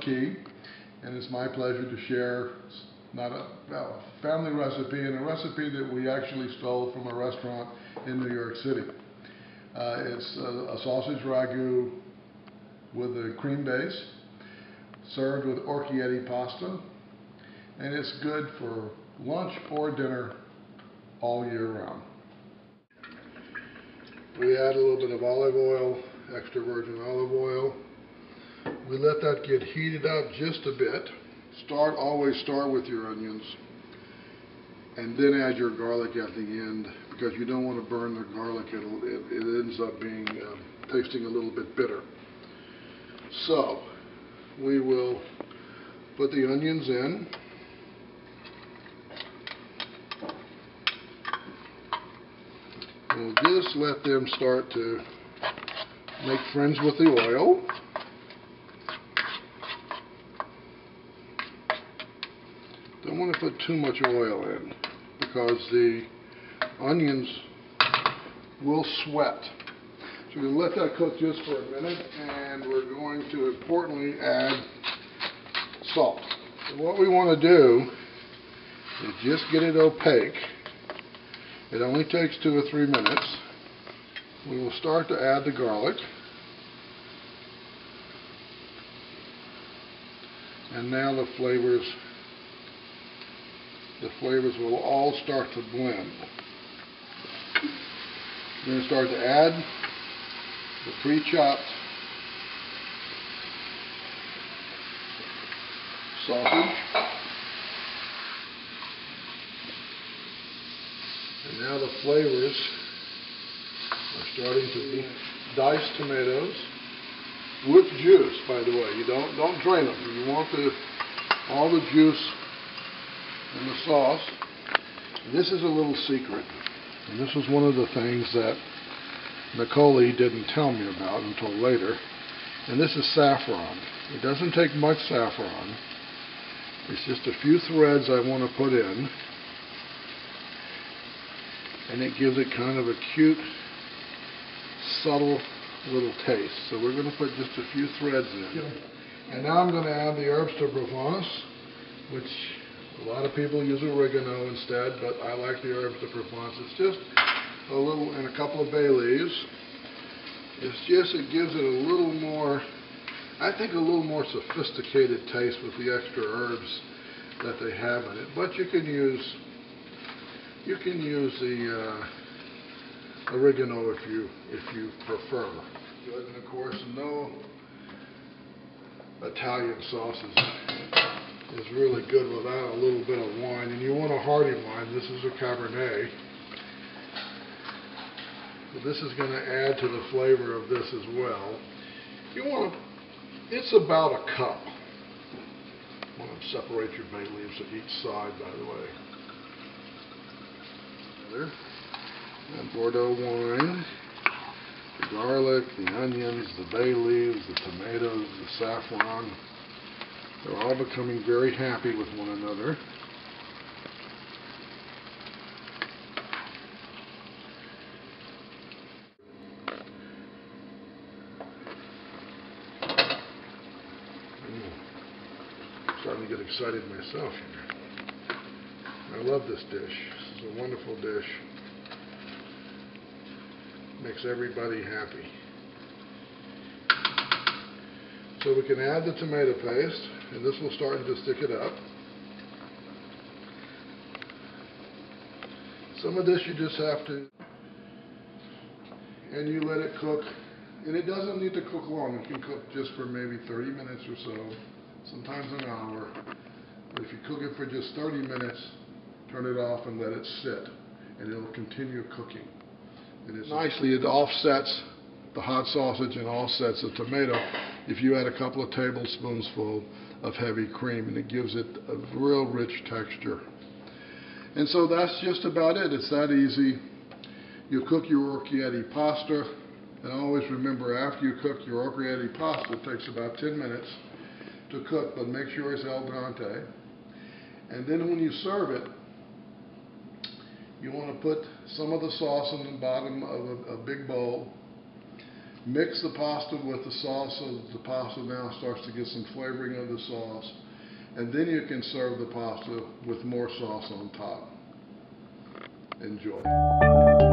key, and it's my pleasure to share not a family recipe, and a recipe that we actually stole from a restaurant in New York City. It's a sausage ragu with a cream base, served with orecchiette pasta, and it's good for lunch or dinner all year round. We add a little bit of olive oil, extra virgin olive oil. We let that get heated up just a bit. Always start with your onions, and then add your garlic at the end, because you don't want to burn the garlic. It ends up being tasting a little bit bitter. So we will put the onions in. We'll just let them start to make friends with the oil. Don't want to put too much oil in, because the onions will sweat. So we're going to let that cook just for a minute, and we're going to importantly add salt. So what we want to do is just get it opaque. It only takes 2 or 3 minutes. We will start to add the garlic. And now the flavors will all start to blend. We're going to start to add the pre-chopped sausage. And now the flavors are starting to be diced tomatoes with juice, by the way. You don't drain them. You want all the juice in the sauce. And this is a little secret, and this was one of the things that Nicole didn't tell me about until later. And this is saffron. It doesn't take much saffron. It's just a few threads I want to put in, and it gives it kind of a cute, subtle little taste. So we're going to put just a few threads in. And now I'm going to add the herbes de Provence, which a lot of people use oregano instead, but I like the herbes de Provence. It's just a little, and a couple of bay leaves. It gives it a little more, I think, a little more sophisticated taste with the extra herbs that they have in it. But you can use the oregano if you prefer. Good. And of course, no Italian sauce is really good without a little bit of wine, and you want a hearty wine. This is a Cabernet. So this is going to add to the flavor of this as well. It's about a cup. You want to separate your bay leaves at each side, by the way. And Bordeaux wine, the garlic, the onions, the bay leaves, the tomatoes, the saffron. They're all becoming very happy with one another. I'm starting to get excited myself here. I love this dish. This is a wonderful dish. Makes everybody happy. So we can add the tomato paste, and this will start to stick it up. Some of this you just have to, and you let it cook, and it doesn't need to cook long. It can cook just for maybe 30 minutes or so, sometimes an hour. But if you cook it for just 30 minutes, turn it off and let it sit, and it'll continue cooking. And it offsets the hot sausage and offsets the tomato if you add a couple of tablespoons full of heavy cream, and it gives it a real rich texture. And so that's just about it. It's that easy. You cook your orecchiette pasta, and always remember, after you cook your orecchiette pasta, it takes about 10 minutes to cook, but make sure it's al dente. And then when you serve it, you want to put some of the sauce in the bottom of a big bowl, Mix the pasta with the sauce so that the pasta now starts to get some flavoring of the sauce. And then you can serve the pasta with more sauce on top. Enjoy.